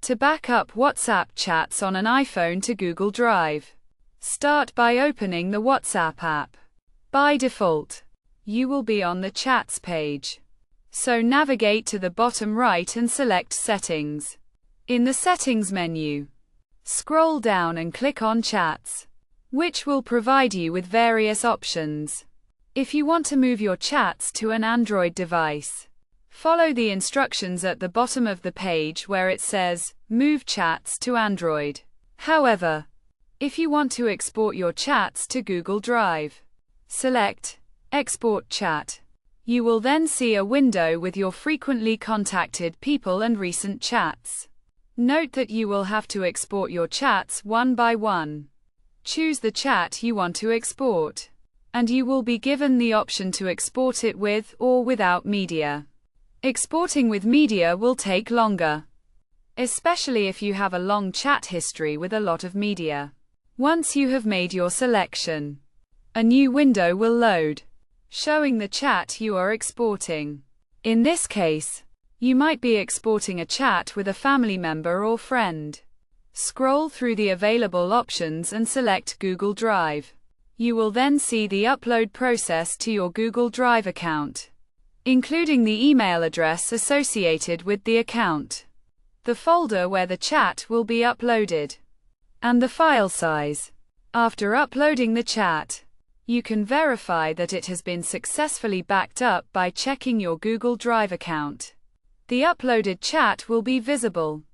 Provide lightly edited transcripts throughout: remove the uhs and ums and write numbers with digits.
To back up WhatsApp chats on an iPhone to Google Drive, start by opening the WhatsApp app. By default, you will be on the Chats page. So navigate to the bottom right and select Settings. In the Settings menu, scroll down and click on Chats, which will provide you with various options. If you want to move your chats to an Android device, follow the instructions at the bottom of the page where it says, Move Chats to Android. However, if you want to export your chats to Google Drive, select Export Chat. You will then see a window with your frequently contacted people and recent chats. Note that you will have to export your chats one by one. Choose the chat you want to export, and you will be given the option to export it with or without media. Exporting with media will take longer, especially if you have a long chat history with a lot of media. Once you have made your selection, a new window will load, showing the chat you are exporting. In this case, you might be exporting a chat with a family member or friend. Scroll through the available options and select Google Drive. You will then see the upload process to your Google Drive account, including the email address associated with the account, the folder where the chat will be uploaded, and the file size. After uploading the chat, you can verify that it has been successfully backed up by checking your Google Drive account. The uploaded chat will be visible,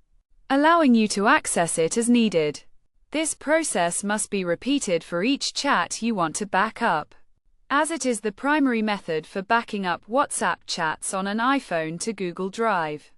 allowing you to access it as needed. This process must be repeated for each chat you want to back up, as it is the primary method for backing up WhatsApp chats on an iPhone to Google Drive.